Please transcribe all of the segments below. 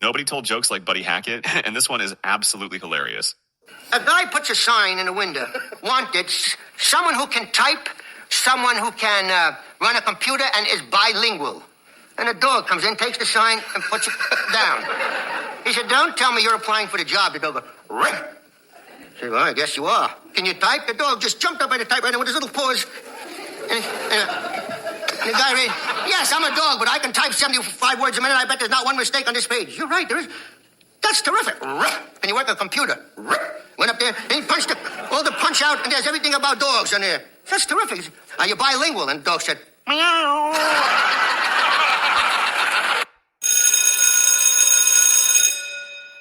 Nobody told jokes like Buddy Hackett, and this one is absolutely hilarious. A guy puts a sign in a window. Wanted, someone who can type, someone who can run a computer and is bilingual. And a dog comes in, takes the sign, and puts it down. He said, don't tell me you're applying for the job. The dog goes, Rick. I said, well, I guess you are. Can you type? The dog just jumped up by the typewriter with his little paws. And the guy read, yes, I'm a dog, but I can type 75 words a minute. I bet there's not one mistake on this page. You're right, there is. That's terrific. Can you work a computer? Went up there, and he punched all the punch out, and there's everything about dogs on there. That's terrific. Are you bilingual? And the dog said, meow.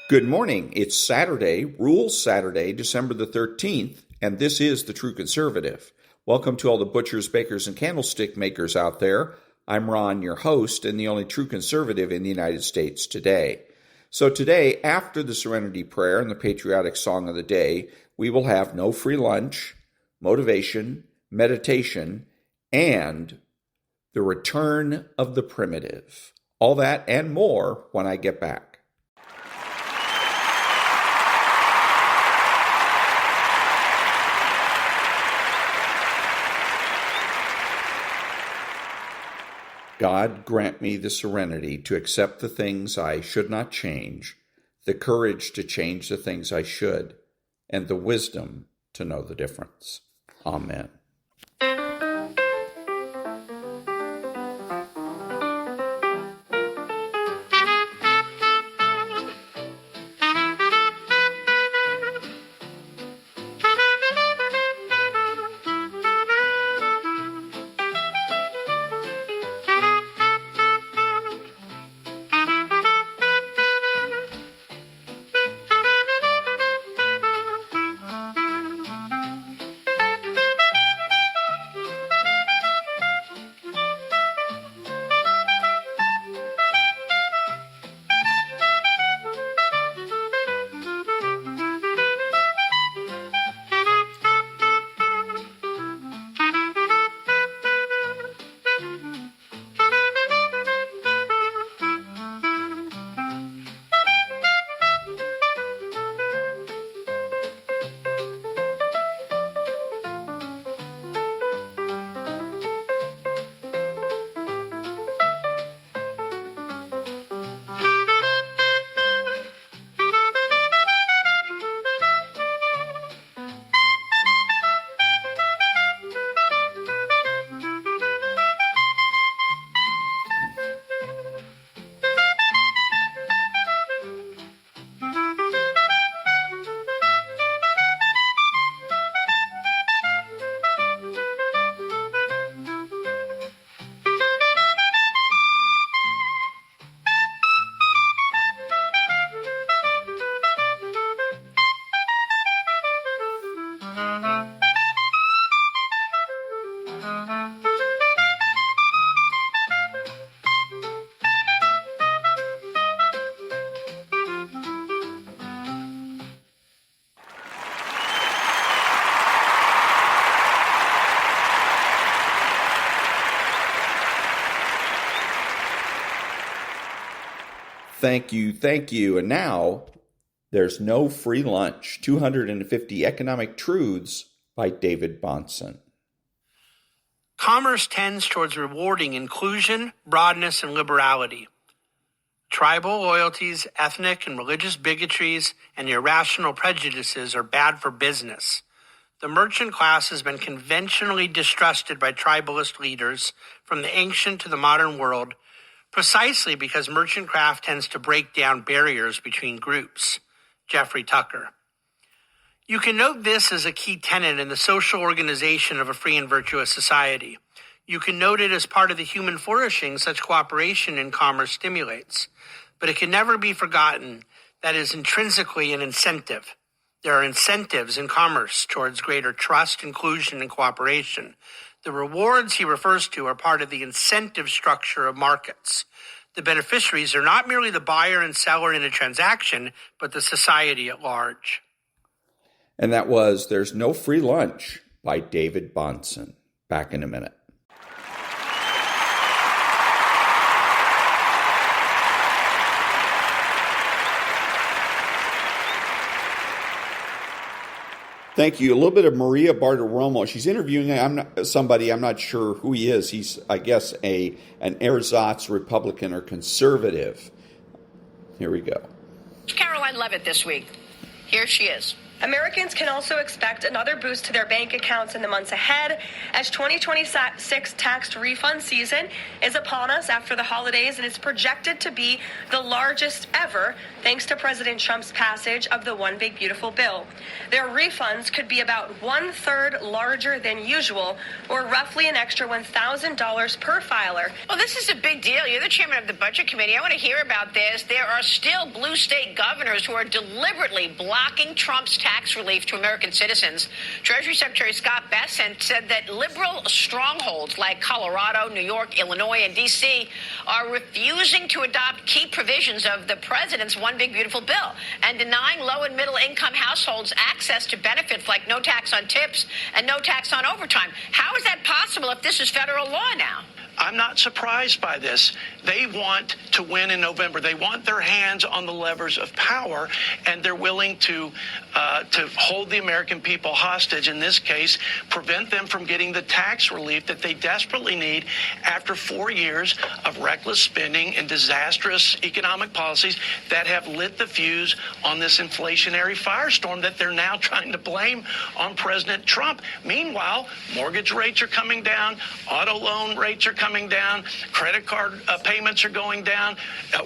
Good morning. It's Saturday, Rules Saturday, December the 13th, and this is The True Conservative. Welcome to all the butchers, bakers, and candlestick makers out there. I'm Ron, your host, and the only true conservative in the United States today. So today, after the Serenity Prayer and the patriotic song of the day, we will have no free lunch, motivation, meditation, and the return of the primitive. All that and more when I get back. God, grant me the serenity to accept the things I should not change, the courage to change the things I should, and the wisdom to know the difference. Amen. Thank you. And now, there's no free lunch. 250 Economic Truths by David Bahnsen. Commerce tends towards rewarding inclusion, broadness, and liberality. Tribal loyalties, ethnic and religious bigotries, and irrational prejudices are bad for business. The merchant class has been conventionally distrusted by tribalist leaders from the ancient to the modern world, precisely because merchant craft tends to break down barriers between groups. Jeffrey Tucker. You can note this as a key tenet in the social organization of a free and virtuous society. You can note it as part of the human flourishing such cooperation in commerce stimulates. But it can never be forgotten that is intrinsically an incentive. There are incentives in commerce towards greater trust, inclusion, and cooperation. The rewards he refers to are part of the incentive structure of markets. The beneficiaries are not merely the buyer and seller in a transaction, but the society at large. And that was There's No Free Lunch by David Bahnsen. Back in a minute. Thank you. A little bit of Maria Bartiromo. She's interviewing somebody. I'm not sure who he is. He's, I guess, an ersatz Republican or conservative. Here we go. Caroline Levitt this week. Here she is. Americans can also expect another boost to their bank accounts in the months ahead as 2026 tax refund season is upon us after the holidays, and it's projected to be the largest ever thanks to President Trump's passage of the One Big Beautiful Bill. Their refunds could be about 1/3 larger than usual, or roughly an extra $1,000 per filer. Well, this is a big deal. You're the chairman of the Budget Committee. I want to hear about this. There are still blue state governors who are deliberately blocking Trump's tax relief to American citizens. Treasury Secretary Scott Bessent said that liberal strongholds like Colorado, New York, Illinois, and D.C. are refusing to adopt key provisions of the president's One Big Beautiful Bill and denying low and middle income households access to benefits like no tax on tips and no tax on overtime. How is that possible if this is federal law now? I'm not surprised by this. They want to win in November. They want their hands on the levers of power, and they're willing to hold the American people hostage, in this case, prevent them from getting the tax relief that they desperately need after 4 years of reckless spending and disastrous economic policies that have lit the fuse on this inflationary firestorm that they're now trying to blame on President Trump. Meanwhile, mortgage rates are coming down, auto loan rates are coming down, credit card payments are going down,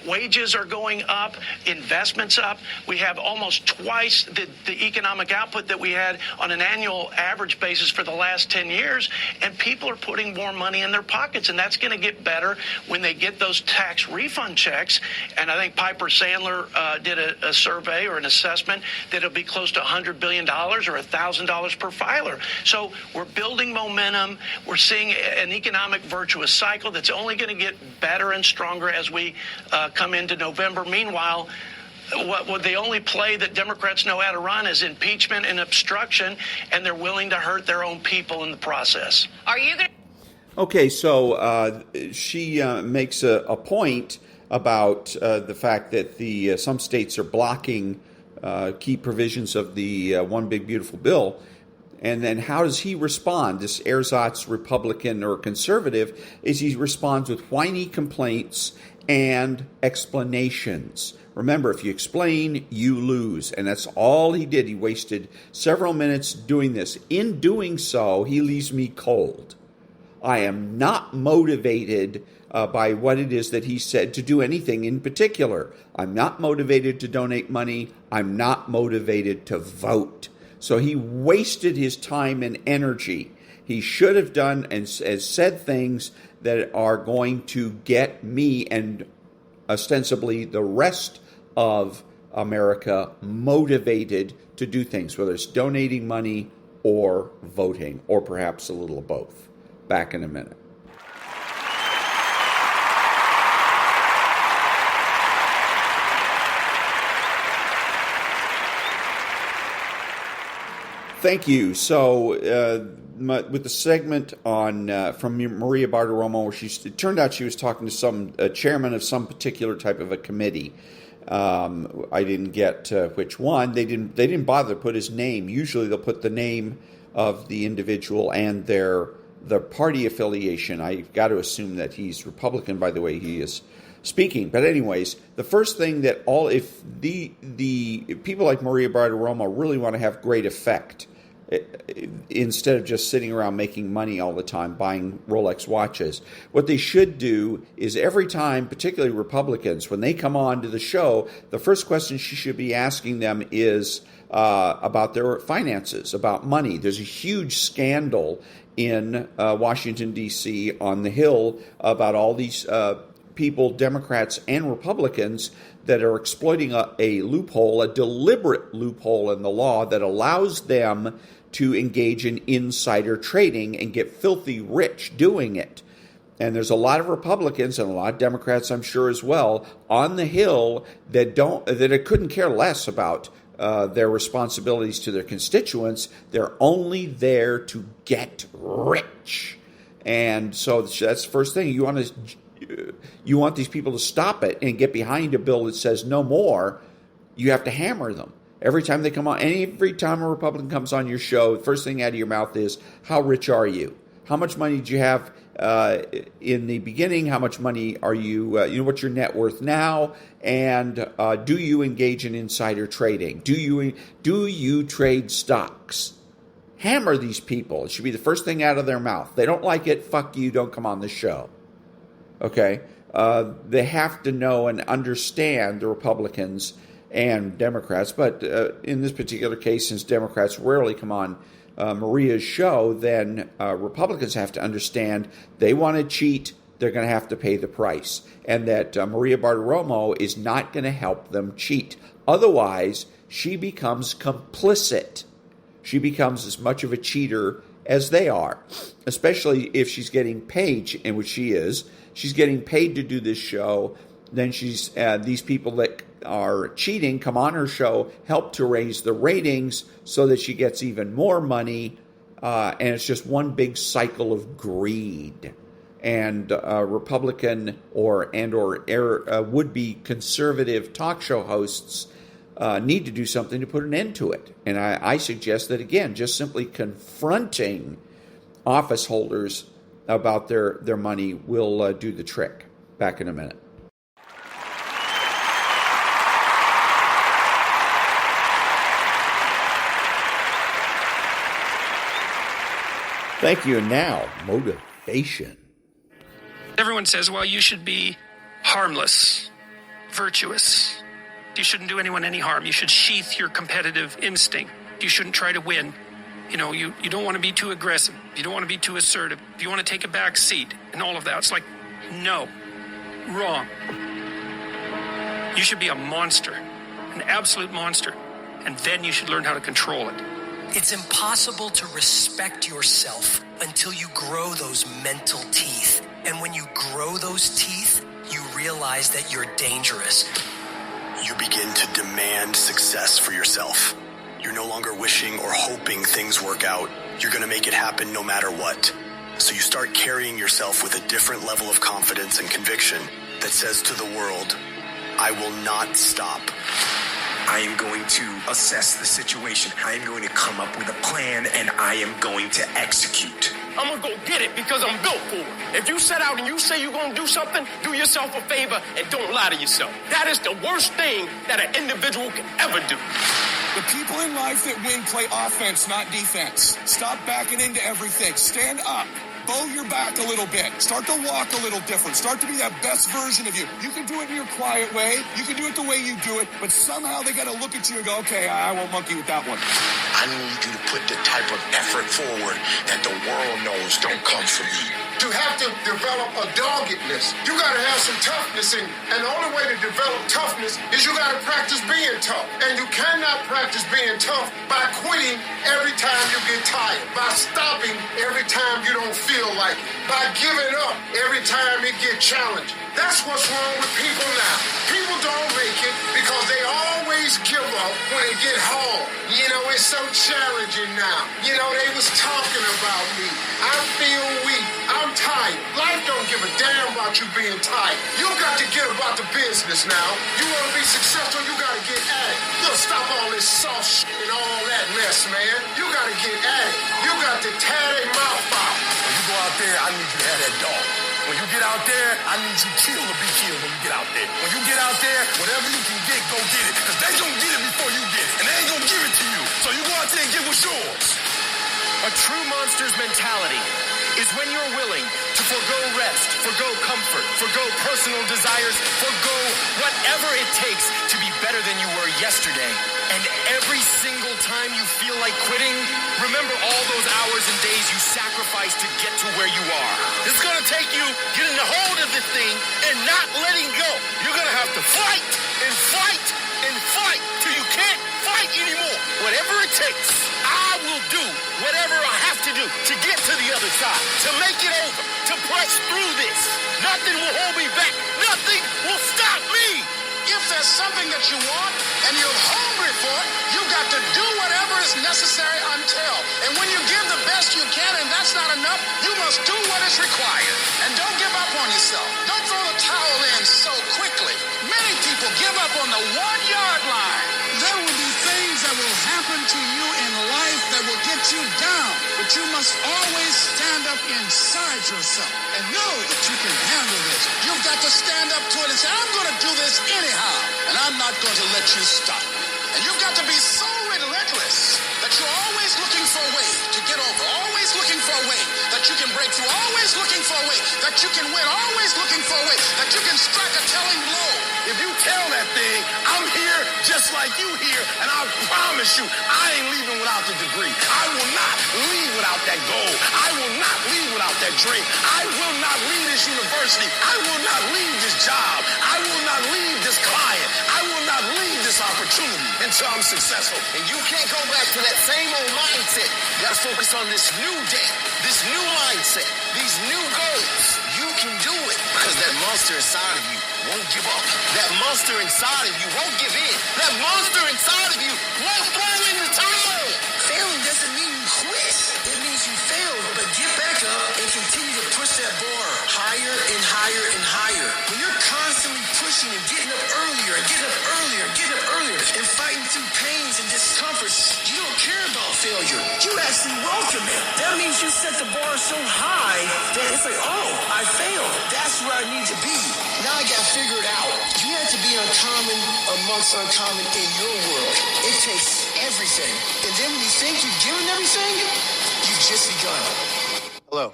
wages are going up, investments up. We have almost twice the economic output that we had on an annual average basis for the last 10 years, and people are putting more money in their pockets, and that's going to get better when they get those tax refund checks. And I think Piper Sandler did a survey or an assessment that it'll be close to $100 billion or $1,000 per filer. So we're building momentum. We're seeing an economic virtuous cycle that's only going to get better and stronger as we come into November. Meanwhile, the only play that Democrats know how to run is impeachment and obstruction, and they're willing to hurt their own people in the process. Are you going to... Okay, so she makes a point about the fact that some states are blocking key provisions of the One Big Beautiful Bill. And then how does he respond, this ersatz Republican or conservative, is he responds with whiny complaints and explanations. Remember, if you explain, you lose. And that's all he did. He wasted several minutes doing this. In doing so, he leaves me cold. I am not motivated by what it is that he said to do anything in particular. I'm not motivated to donate money. I'm not motivated to vote. So he wasted his time and energy. He should have done and said things that are going to get me and ostensibly the rest of America motivated to do things, whether it's donating money or voting, or perhaps a little of both. Back in a minute. Thank you. So, with the segment on from Maria Bartiromo, it turned out she was talking to some chairman of some particular type of a committee. I didn't get which one. They didn't bother to put his name. Usually, they'll put the name of the individual and their party affiliation. I've got to assume that he's Republican by the way he is speaking. But anyways, the first thing that if the people like Maria Bartiromo really want to have great effect, instead of just sitting around making money all the time buying Rolex watches, what they should do is every time, particularly Republicans, when they come on to the show, the first question she should be asking them is about their finances, about money. There's a huge scandal in Washington, D.C. on the Hill about all these people, Democrats and Republicans, that are exploiting a loophole, a deliberate loophole in the law that allows them to engage in insider trading and get filthy rich doing it. And there's a lot of Republicans and a lot of Democrats, I'm sure as well, on the Hill that couldn't care less about their responsibilities to their constituents. They're only there to get rich. And so that's the first thing. You want these people to stop it and get behind a bill that says no more. You have to hammer them. Every time they come on, every time a Republican comes on your show, the first thing out of your mouth is, how rich are you? How much money did you have in the beginning? How much money are you, what's your net worth now? And do you engage in insider trading? Do you trade stocks? Hammer these people. It should be the first thing out of their mouth. They don't like it, fuck you, don't come on the show. Okay? They have to know and understand, the Republicans and Democrats, but in this particular case, since Democrats rarely come on Maria's show, then Republicans have to understand they want to cheat, they're going to have to pay the price, and that Maria Bartiromo is not going to help them cheat. Otherwise, she becomes complicit. She becomes as much of a cheater as they are, especially if she's getting paid, and which she is. She's getting paid to do this show. Then she's these people that are cheating come on her show, help to raise the ratings so that she gets even more money, and it's just one big cycle of greed. And Republican or would-be conservative talk show hosts need to do something to put an end to it. And I suggest that, again, just simply confronting office holders about their money will do the trick. Back in a minute. Thank you. And now, motivation. Everyone says, well, you should be harmless, virtuous. You shouldn't do anyone any harm. You should sheath your competitive instinct. You shouldn't try to win. You don't want to be too aggressive. You don't want to be too assertive. You want to take a back seat and all of that. It's like, no, wrong. You should be a monster, an absolute monster. And then you should learn how to control it. It's impossible to respect yourself until you grow those mental teeth. And when you grow those teeth, you realize that you're dangerous. You begin to demand success for yourself. You're no longer wishing or hoping things work out. You're going to make it happen no matter what. So you start carrying yourself with a different level of confidence and conviction that says to the world, I will not stop. I am going to assess the situation. I am going to come up with a plan, and I am going to execute. I'm going to go get it because I'm built for it. If you set out and you say you're going to do something, do yourself a favor and don't lie to yourself. That is the worst thing that an individual can ever do. The people in life that win play offense, not defense. Stop backing into everything. Stand up. Bow your back a little bit. Start to walk a little different. Start to be that best version of you. You can do it in your quiet way. You can do it the way you do it. But somehow they got to look at you and go, okay, I won't monkey with that one. I need you to put the type of effort forward that the world knows don't come from you. You have to develop a doggedness. You got to have some toughness in you. And the only way to develop toughness is you got to practice being tough. And you cannot practice being tough by quitting every time you get tired, by stopping every time you don't feel like it, by giving up every time it gets challenged. That's what's wrong with people now. People don't make it because they always give up when it get hard. It's so challenging now. They was talking about me. I feel weak. I'm tired. Life don't give a damn about you being tired. You got to get about the business now. You want to be successful, you got to get at it. Stop all this soft shit and all that mess, man. You got to get at it. You got to tear their mouth out. When you go out there, I need you to have that dog. When you get out there, I need you to kill or be killed when you get out there. When you get out there, whatever you can get, go get it. Because they going to get it before you get it. And they ain't going to give it to you. So you go out there and get what's yours. A true monster's mentality is when you're willing to forgo rest, forgo comfort, forgo personal desires, forgo whatever it takes to be better than you were yesterday. And every single time you feel like quitting, remember all those hours and days you sacrificed to get to where you are. It's going to take you getting a hold of this thing and not letting go. You're going to have to fight and fight and fight till you can't fight anymore. Whatever it takes, I will do whatever I have to do to get to the other side, to make it over, to press through this. Nothing will hold me back. Nothing will stop me. If there's something that you want and you're hungry for it, you got to do whatever is necessary until. And when you give the best you can and that's not enough, you must do what is required. And don't give up on yourself. Don't throw the towel in so quickly. Many people give up on the 1 yard line. There will be things But you must always stand up inside yourself and know that you can handle this. You've got to stand up to it and say, I'm going to do this anyhow, and I'm not going to let you stop. And you've got to be so relentless that you're always looking for a way to get over, always looking for a way that you can break through, always looking for a way that you can win, always looking for a way that you can strike a telling blow. If you tell that thing, I'm here just like you here, and I promise you, I ain't leaving without the degree. I will not leave without that goal. I will not leave without that dream. I will not leave this university. I will not leave this job. I will not leave this client. I will not leave this opportunity until I'm successful. And you can't go back to that same old mindset. You gotta focus on this new day, this new mindset, these new goals. You can do it because that monster inside of you won't give up. That monster inside of you won't give in. That monster inside of you won't throw in the towel. Failing doesn't mean you quit. It means you failed, but get back up and continue to push that bar higher and higher and higher. When you're constantly pushing and getting up earlier and getting up earlier and getting up earlier and fighting through pains and discomforts, you don't care about failure. You actually welcome it. That means you set the bar so high that it's like, oh, I failed. That's where I need to be. Now I got to figure it out. You have to be uncommon amongst uncommon in your world. It takes everything. And then when you think you've given everything, you've just begun. Hello.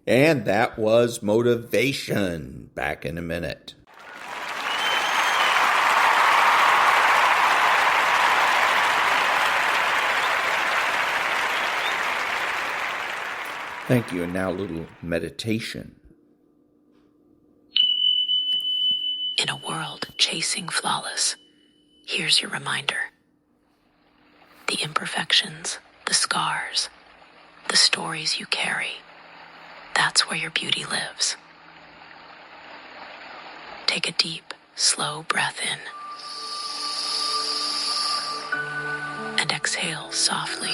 And that was Motivation. Back in a minute. Thank you. And now a little meditation. In a world chasing flawless, here's your reminder. The imperfections, the scars, the stories you carry, that's where your beauty lives. Take a deep, slow breath in. And exhale softly.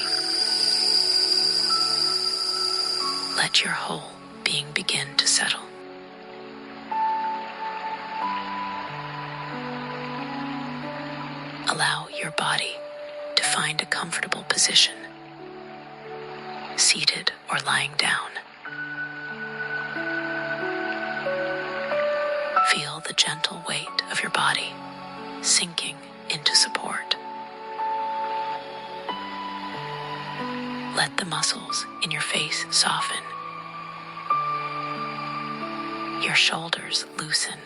Let your whole being begin to settle. Allow your body to find a comfortable position, seated or lying down. Feel the gentle weight of your body sinking into support. Let the muscles in your face soften. Your shoulders loosen.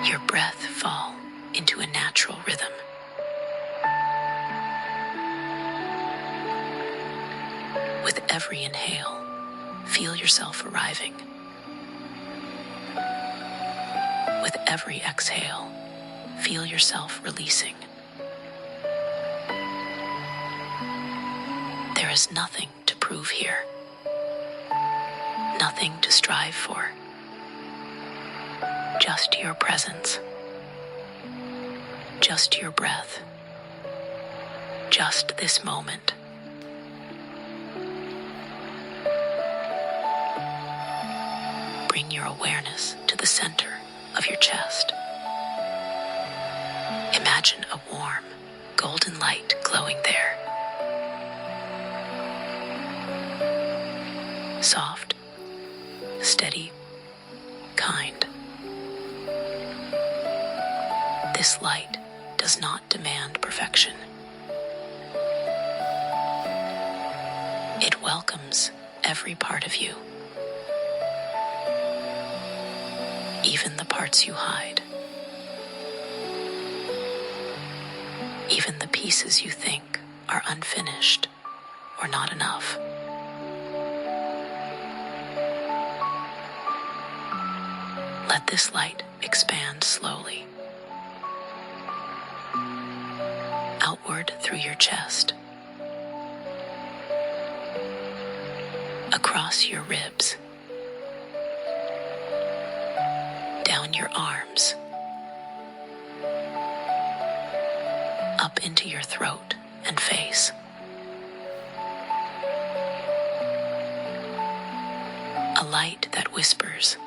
Your breath fall into a natural rhythm. With every inhale, feel yourself arriving. With every exhale, feel yourself releasing. There is nothing to prove here, nothing to strive for. Just your presence, just your breath, just this moment. Bring your awareness to the center of your chest. Imagine a warm, golden light glowing there. Soft, steady, kind. This light does not demand perfection. It welcomes every part of you, even the parts you hide, even the pieces you think are unfinished or not enough. Let this light expand slowly, outward through your chest, across your ribs, down your arms, up into your throat and face. A light that whispers,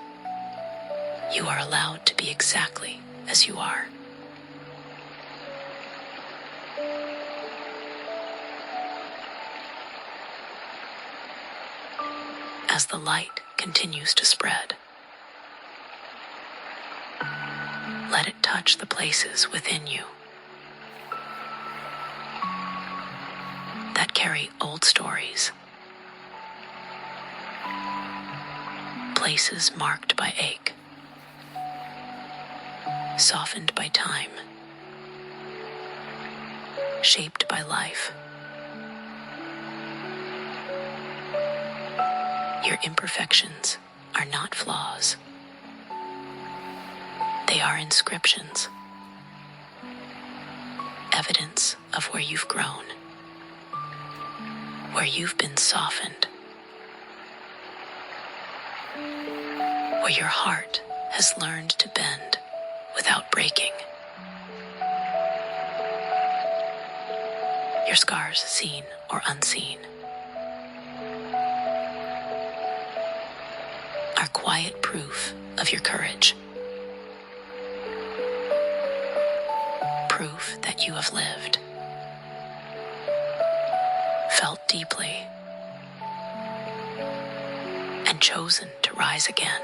you are allowed to be exactly as you are. as the light continues to spread. Let it touch the places within you that carry old stories, places marked by ache, softened by time, shaped by life. Your imperfections are not flaws. They are inscriptions, evidence of where you've grown, where you've been softened, where your heart has learned to bend without breaking. Your scars, seen or unseen, are quiet proof of your courage. Proof that you have lived, felt deeply, and chosen to rise again.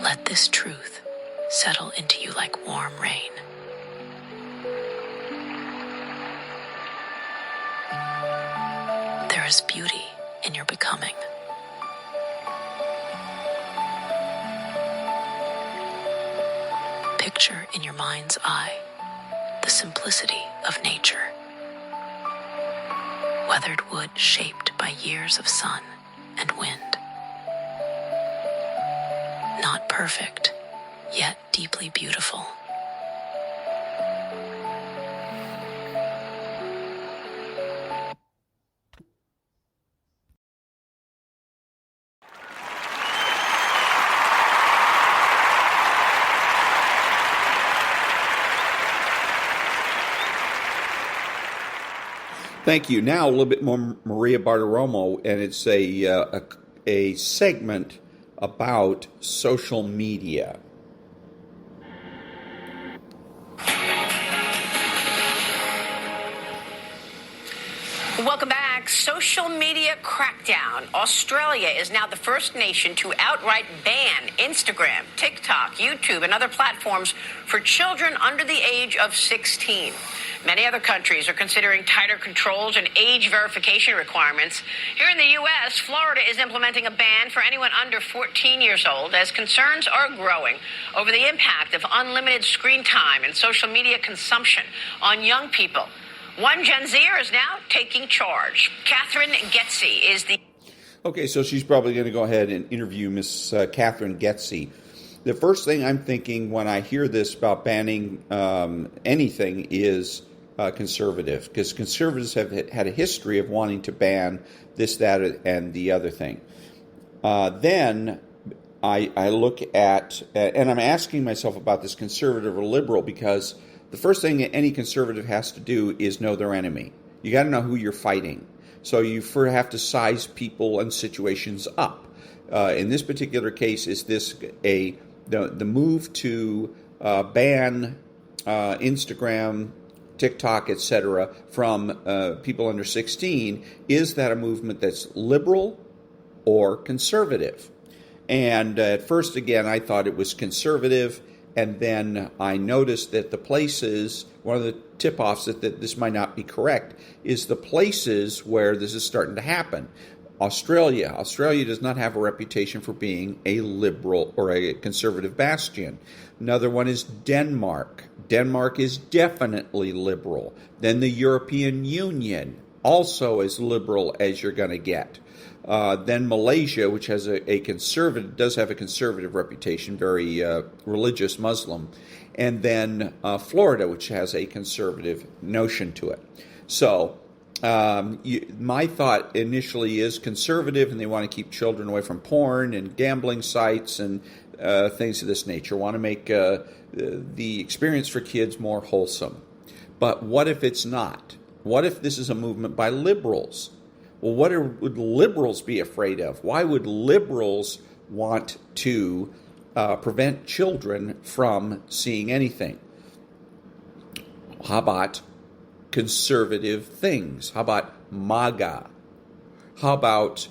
Let this truth settle into you like warm rain. There is beauty in your becoming. Picture in your mind's eye the simplicity of nature. Weathered wood shaped by years of sun and wind. Not perfect, yet deeply beautiful. Thank you. Now a little bit more Maria Bartiromo, and it's a segment about social media. Welcome back. Social media crackdown. Australia is now the first nation to outright ban Instagram, TikTok, YouTube, and other platforms for children under the age of 16. Many other countries are considering tighter controls and age verification requirements. Here in the U.S., Florida is implementing a ban for anyone under 14 years old as concerns are growing over the impact of unlimited screen time and social media consumption on young people. One Gen Zer is now taking charge. Catherine Getze is the... Okay, so she's probably going to go ahead and interview Miss Catherine Getze. The first thing I'm thinking when I hear this about banning anything is conservative, because conservatives have had a history of wanting to ban this, that, and the other thing. Then I look at, and I'm asking myself about this conservative or liberal, because the first thing that any conservative has to do is know their enemy. You got to know who you're fighting. So you have to size people and situations up. In this particular case, is this the move to ban Instagram, TikTok, etc. from people under 16? Is that a movement that's liberal or conservative? And at first, again, I thought it was conservative. And then I noticed that the places, one of the tip-offs that this might not be correct, is the places where this is starting to happen. Australia does not have a reputation for being a liberal or a conservative bastion. Another one is Denmark. Denmark is definitely liberal. Then the European Union, also as liberal as you're going to get. Then Malaysia, which has does have a conservative reputation, very religious Muslim, and then Florida, which has a conservative notion to it. So my thought initially is conservative, and they want to keep children away from porn and gambling sites and things of this nature. Want to make the experience for kids more wholesome. But what if it's not? What if this is a movement by liberals? Well, what would liberals be afraid of? Why would liberals want to prevent children from seeing anything? How about conservative things? How about MAGA? How about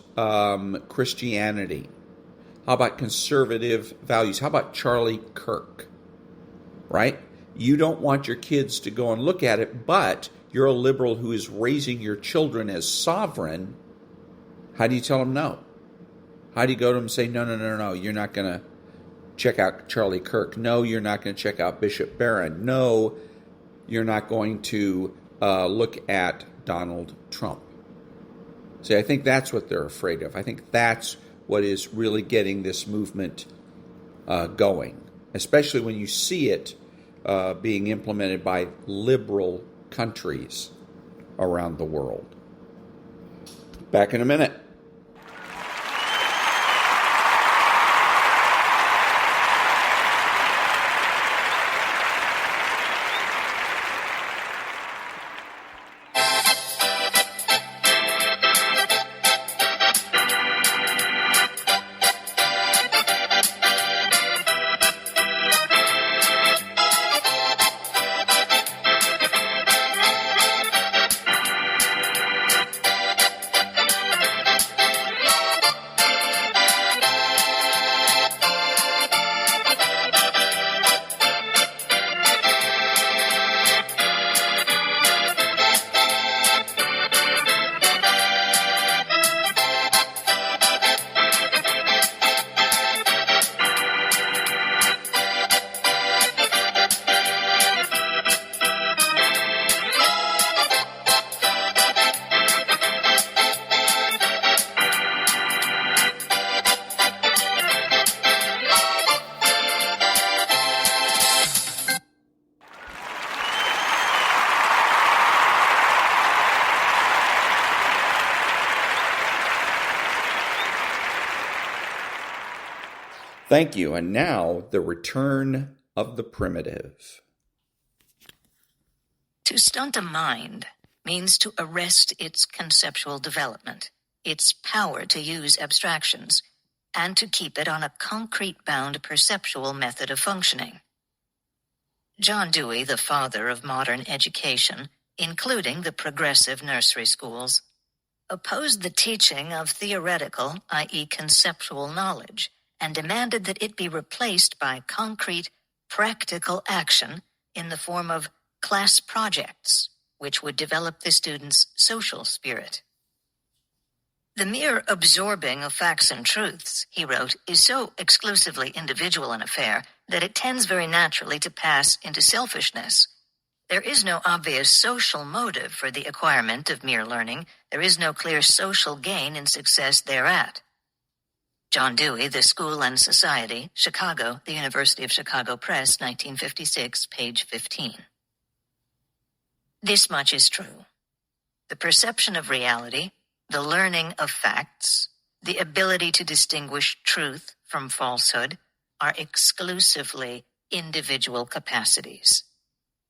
Christianity? How about conservative values? How about Charlie Kirk? Right? You don't want your kids to go and look at it, but you're a liberal who is raising your children as sovereign. How do you tell them no? How do you go to them and say, no, you're not going to check out Charlie Kirk. No, you're not going to check out Bishop Barron. No, you're not going to look at Donald Trump. See, I think that's what they're afraid of. I think that's what is really getting this movement going, especially when you see it being implemented by liberal countries around the world. Back in a minute. Thank you. And now, the return of the primitive. To stunt a mind means to arrest its conceptual development, its power to use abstractions, and to keep it on a concrete-bound perceptual method of functioning. John Dewey, the father of modern education, including the progressive nursery schools, opposed the teaching of theoretical, i.e. conceptual knowledge, and demanded that it be replaced by concrete, practical action in the form of class projects, which would develop the student's social spirit. The mere absorbing of facts and truths, he wrote, is so exclusively individual an affair that it tends very naturally to pass into selfishness. There is no obvious social motive for the acquirement of mere learning. There is no clear social gain in success thereat. John Dewey, The School and Society, Chicago, The University of Chicago Press, 1956, page 15. This much is true. The perception of reality, the learning of facts, the ability to distinguish truth from falsehood are exclusively individual capacities.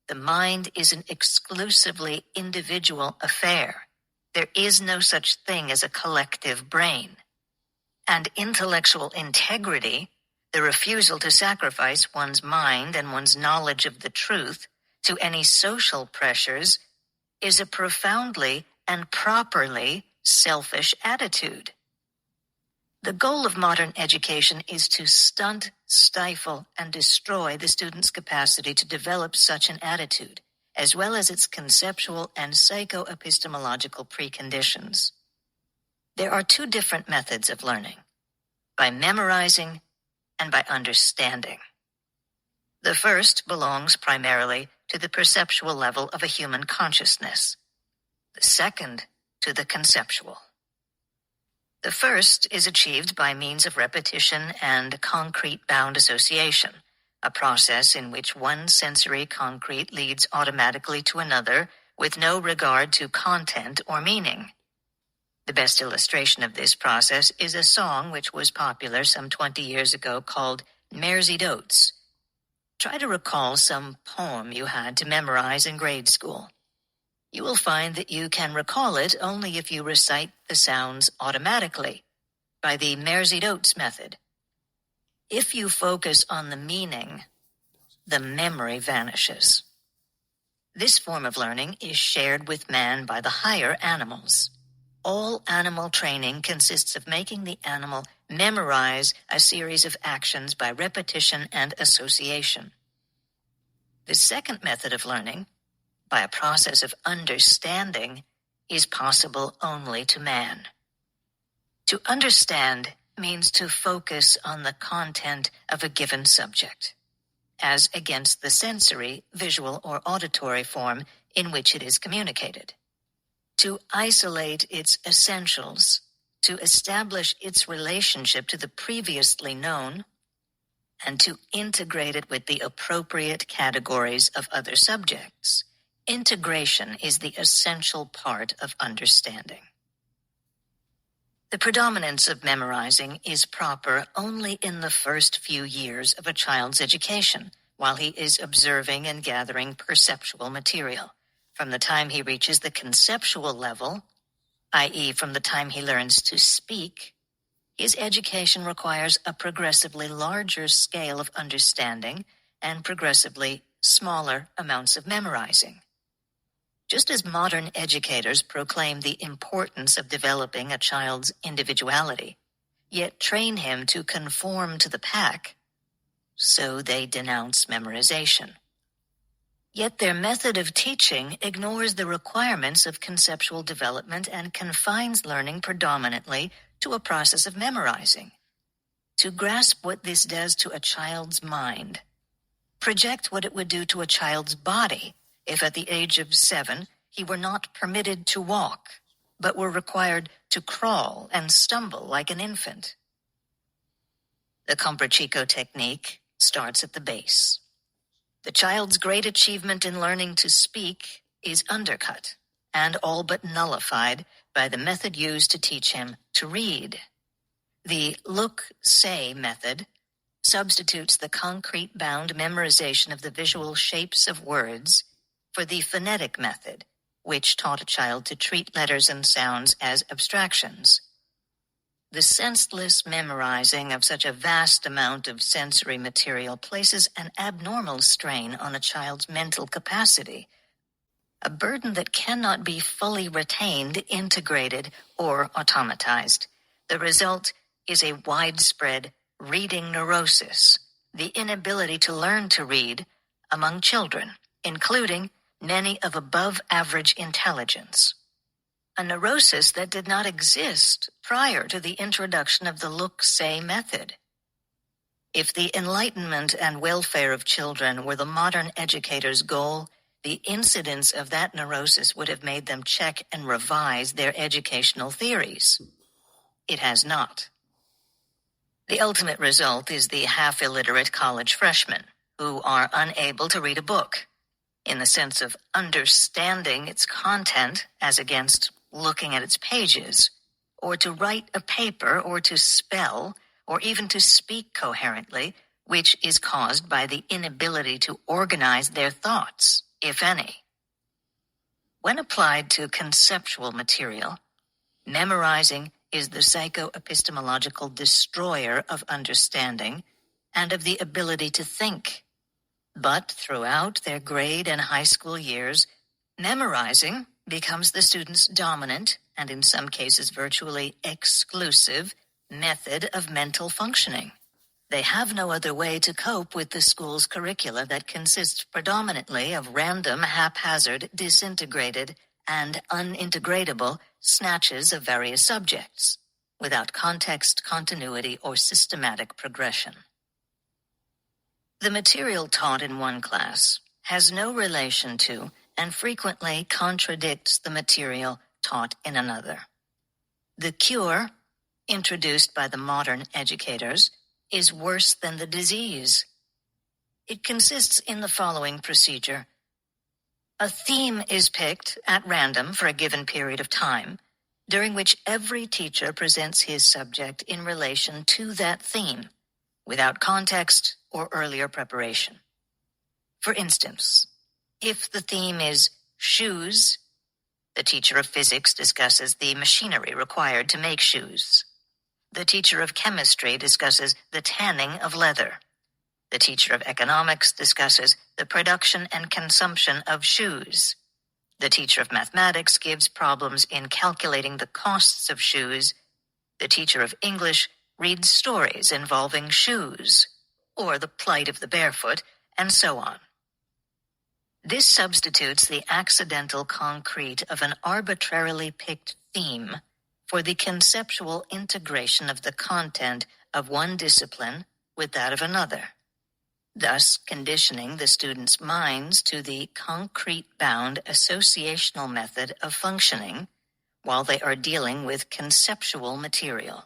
The mind is an exclusively individual affair. There is no such thing as a collective brain. And intellectual integrity, the refusal to sacrifice one's mind and one's knowledge of the truth to any social pressures, is a profoundly and properly selfish attitude. The goal of modern education is to stunt, stifle, and destroy the student's capacity to develop such an attitude, as well as its conceptual and psycho-epistemological preconditions. There are two different methods of learning, by memorizing and by understanding. The first belongs primarily to the perceptual level of a human consciousness, the second to the conceptual. The first is achieved by means of repetition and concrete bound association, a process in which one sensory concrete leads automatically to another with no regard to content or meaning. The best illustration of this process is a song which was popular some 20 years ago called Merseyed Oats. Try to recall some poem you had to memorize in grade school. You will find that you can recall it only if you recite the sounds automatically, by the Merseyed Oats method. If you focus on the meaning, the memory vanishes. This form of learning is shared with man by the higher animals. all animal training consists of making the animal memorize a series of actions by repetition and association. The second method of learning, by a process of understanding, is possible only to man. To understand means to focus on the content of a given subject, as against the sensory, visual, or auditory form in which it is communicated. To isolate its essentials, to establish its relationship to the previously known, and to integrate it with the appropriate categories of other subjects. Integration is the essential part of understanding. The predominance of memorizing is proper only in the first few years of a child's education, while he is observing and gathering perceptual material. From the time he reaches the conceptual level, i.e., from the time he learns to speak, his education requires a progressively larger scale of understanding and progressively smaller amounts of memorizing. Just as modern educators proclaim the importance of developing a child's individuality, yet train him to conform to the pack, so they denounce memorization. Yet their method of teaching ignores the requirements of conceptual development and confines learning predominantly to a process of memorizing. To grasp what this does to a child's mind, project what it would do to a child's body if at the age of 7 he were not permitted to walk, but were required to crawl and stumble like an infant. The Combrachicco technique starts at the base. The child's great achievement in learning to speak is undercut and all but nullified by the method used to teach him to read. The look-say method substitutes the concrete bound memorization of the visual shapes of words for the phonetic method, which taught a child to treat letters and sounds as abstractions. The senseless memorizing of such a vast amount of sensory material places an abnormal strain on a child's mental capacity, a burden that cannot be fully retained, integrated, or automatized. The result is a widespread reading neurosis, the inability to learn to read among children, including many of above-average intelligence. A neurosis that did not exist prior to the introduction of the look-say method. If the enlightenment and welfare of children were the modern educator's goal, the incidence of that neurosis would have made them check and revise their educational theories. It has not. The ultimate result is the half-illiterate college freshmen who are unable to read a book in the sense of understanding its content as against looking at its pages, or to write a paper, or to spell, or even to speak coherently, which is caused by the inability to organize their thoughts, if any. When applied to conceptual material, memorizing is the psycho-epistemological destroyer of understanding and of the ability to think. But throughout their grade and high school years, memorizing becomes the student's dominant, and in some cases virtually exclusive, method of mental functioning. They have no other way to cope with the school's curricula that consists predominantly of random, haphazard, disintegrated, and unintegratable snatches of various subjects, without context, continuity, or systematic progression. The material taught in one class has no relation to and frequently contradicts the material taught in another. The cure, introduced by the modern educators, is worse than the disease. It consists in the following procedure. A theme is picked at random for a given period of time, during which every teacher presents his subject in relation to that theme, without context or earlier preparation. For instance, if the theme is shoes, the teacher of physics discusses the machinery required to make shoes. The teacher of chemistry discusses the tanning of leather. The teacher of economics discusses the production and consumption of shoes. The teacher of mathematics gives problems in calculating the costs of shoes. The teacher of English reads stories involving shoes, or the plight of the barefoot, and so on. This substitutes the accidental concrete of an arbitrarily picked theme for the conceptual integration of the content of one discipline with that of another, thus conditioning the students' minds to the concrete-bound associational method of functioning while they are dealing with conceptual material.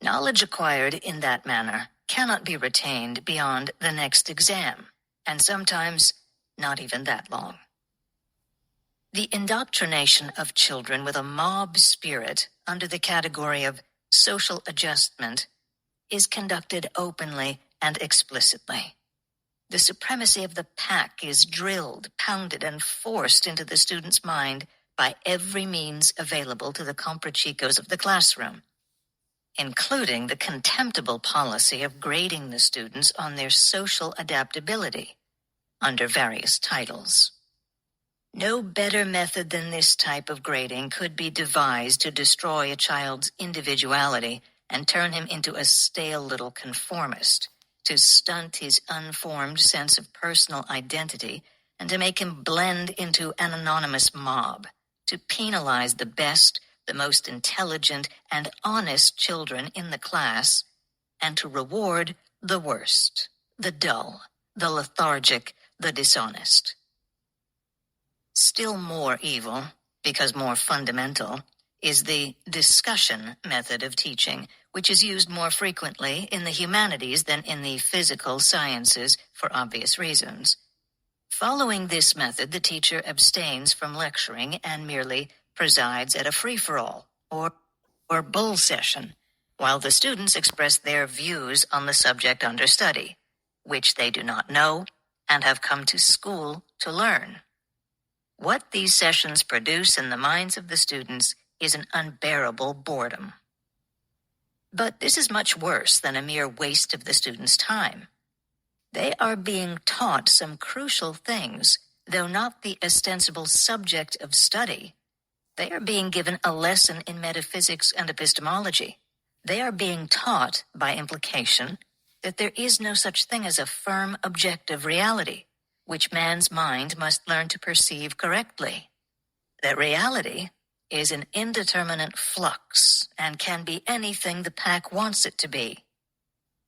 Knowledge acquired in that manner cannot be retained beyond the next exam, and sometimes not even that long. The indoctrination of children with a mob spirit under the category of social adjustment is conducted openly and explicitly. The supremacy of the pack is drilled, pounded, and forced into the student's mind by every means available to the comprachicos of the classroom, including the contemptible policy of grading the students on their social adaptability under various titles. No better method than this type of grading could be devised to destroy a child's individuality and turn him into a stale little conformist, to stunt his unformed sense of personal identity, and to make him blend into an anonymous mob, to penalize the best, the most intelligent, and honest children in the class, and to reward the worst, the dull, the lethargic, the dishonest. Still more evil, because more fundamental, is the discussion method of teaching, which is used more frequently in the humanities than in the physical sciences for obvious reasons. Following this method, the teacher abstains from lecturing and merely presides at a free-for-all or bull session, while the students express their views on the subject under study, which they do not know and have come to school to learn. What these sessions produce in the minds of the students is an unbearable boredom. But this is much worse than a mere waste of the students' time. They are being taught some crucial things, though not the ostensible subject of study. They are being given a lesson in metaphysics and epistemology. They are being taught, by implication, that there is no such thing as a firm objective reality, which man's mind must learn to perceive correctly. That reality is an indeterminate flux and can be anything the pack wants it to be.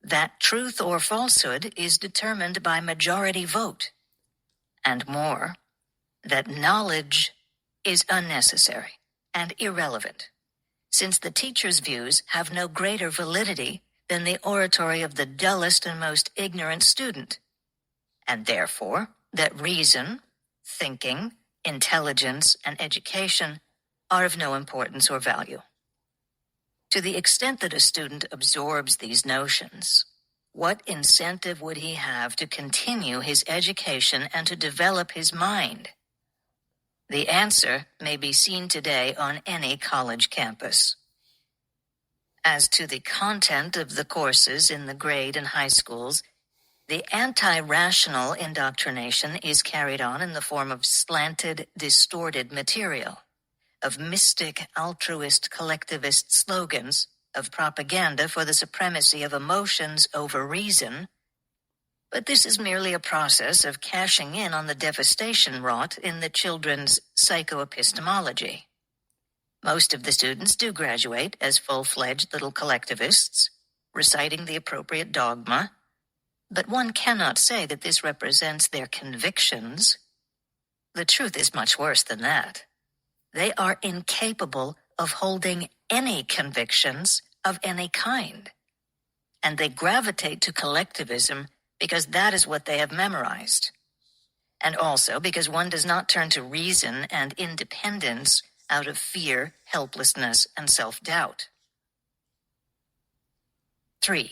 That truth or falsehood is determined by majority vote. And more, that knowledge is unnecessary and irrelevant, since the teacher's views have no greater validity than the oratory of the dullest and most ignorant student, and therefore that reason, thinking, intelligence, and education are of no importance or value. To the extent that a student absorbs these notions, what incentive would he have to continue his education and to develop his mind? The answer may be seen today on any college campus. As to the content of the courses in the grade and high schools, the anti-rational indoctrination is carried on in the form of slanted, distorted material, of mystic, altruist, collectivist slogans, of propaganda for the supremacy of emotions over reason. But this is merely a process of cashing in on the devastation wrought in the children's psychoepistemology. Most of the students do graduate as full-fledged little collectivists, reciting the appropriate dogma, but one cannot say that this represents their convictions. The truth is much worse than that. They are incapable of holding any convictions of any kind, and they gravitate to collectivism because that is what they have memorized, and also because one does not turn to reason and independence out of fear, helplessness, and self-doubt. 3.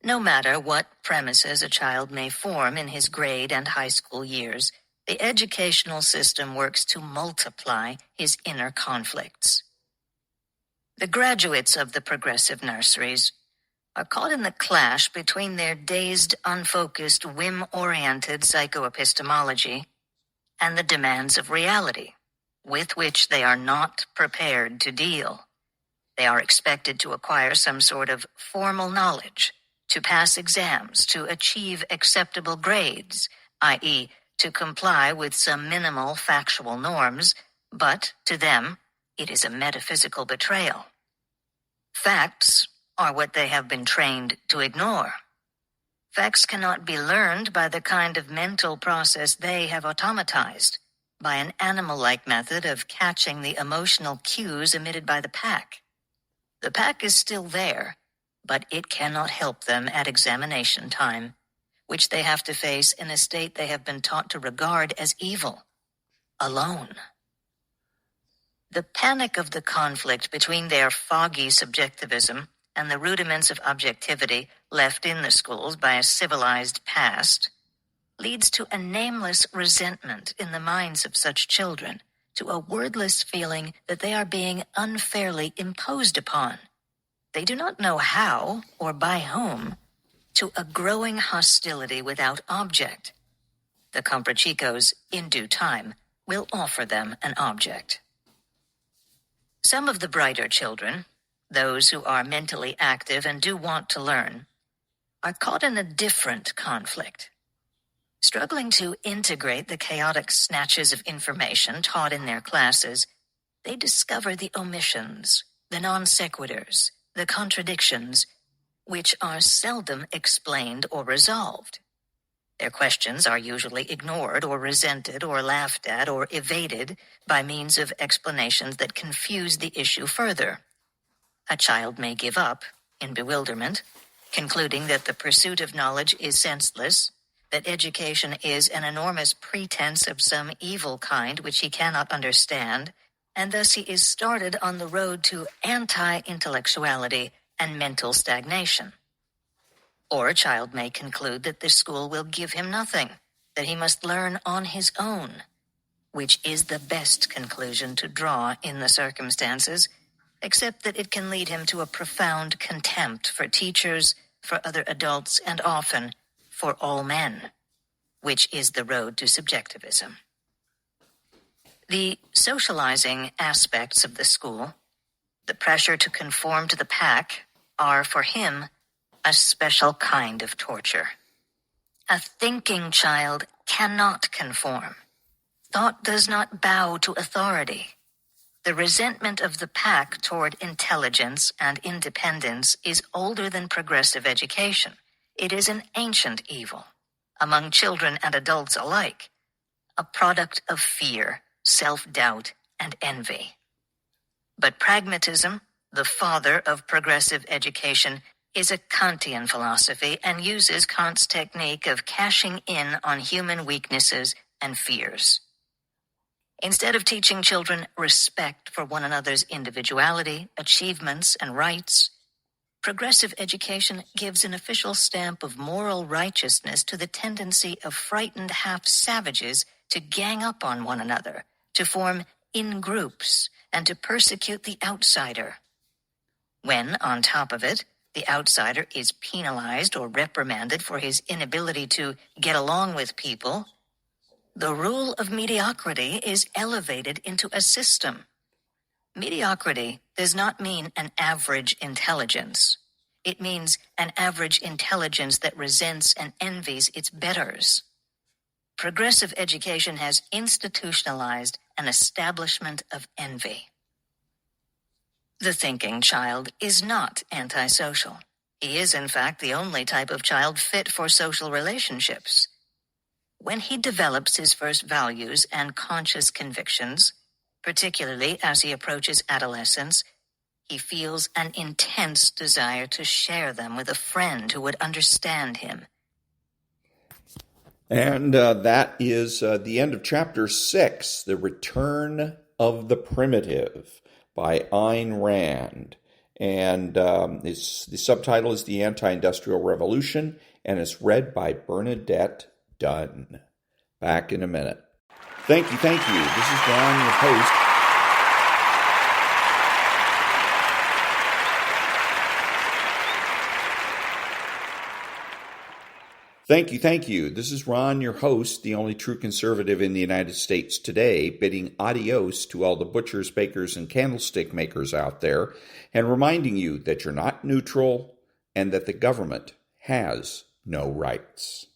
No matter what premises a child may form in his grade and high school years, the educational system works to multiply his inner conflicts. The graduates of the progressive nurseries are caught in the clash between their dazed, unfocused, whim-oriented psychoepistemology and the demands of reality, with which they are not prepared to deal. They are expected to acquire some sort of formal knowledge, to pass exams, to achieve acceptable grades, i.e., to comply with some minimal factual norms, but to them, it is a metaphysical betrayal. Facts are what they have been trained to ignore. Facts cannot be learned by the kind of mental process they have automatized, by an animal-like method of catching the emotional cues emitted by the pack. The pack is still there, but it cannot help them at examination time, which they have to face in a state they have been taught to regard as evil, alone. The panic of the conflict between their foggy subjectivism and the rudiments of objectivity left in the schools by a civilized past leads to a nameless resentment in the minds of such children, to a wordless feeling that they are being unfairly imposed upon. They do not know how or by whom, to a growing hostility without object. The Comprachicos, in due time, will offer them an object. Some of the brighter children, those who are mentally active and do want to learn, are caught in a different conflict. Struggling to integrate the chaotic snatches of information taught in their classes, they discover the omissions, the non sequiturs, the contradictions, which are seldom explained or resolved. Their questions are usually ignored or resented or laughed at or evaded by means of explanations that confuse the issue further. A child may give up, in bewilderment, concluding that the pursuit of knowledge is senseless, that education is an enormous pretense of some evil kind which he cannot understand, and thus he is started on the road to anti-intellectuality and mental stagnation. Or a child may conclude that the school will give him nothing, that he must learn on his own, which is the best conclusion to draw in the circumstances, except that it can lead him to a profound contempt for teachers, for other adults, and often for all men, which is the road to subjectivism. The socializing aspects of the school, the pressure to conform to the pack, are for him a special kind of torture. A thinking child cannot conform. Thought does not bow to authority. The resentment of the pack toward intelligence and independence is older than progressive education. It is an ancient evil, among children and adults alike, a product of fear, self-doubt, and envy. But pragmatism, the father of progressive education, is a Kantian philosophy and uses Kant's technique of cashing in on human weaknesses and fears. Instead of teaching children respect for one another's individuality, achievements, and rights, progressive education gives an official stamp of moral righteousness to the tendency of frightened half-savages to gang up on one another, to form in-groups, and to persecute the outsider. When, on top of it, the outsider is penalized or reprimanded for his inability to get along with people, the rule of mediocrity is elevated into a system. Mediocrity does not mean an average intelligence. It means an average intelligence that resents and envies its betters. Progressive education has institutionalized an establishment of envy. The thinking child is not antisocial. He is, in fact, the only type of child fit for social relationships. When he develops his first values and conscious convictions, particularly as he approaches adolescence, he feels an intense desire to share them with a friend who would understand him. And that is the end of Chapter 6, The Return of the Primitive, by Ayn Rand. And the subtitle is The Anti-Industrial Revolution, and it's read by Bernadette Dunn. Back in a minute. Thank you. This is Don, your host. Thank you. This is Ron, your host, the only true conservative in the United States today, bidding adios to all the butchers, bakers, and candlestick makers out there, and reminding you that you're not neutral and that the government has no rights.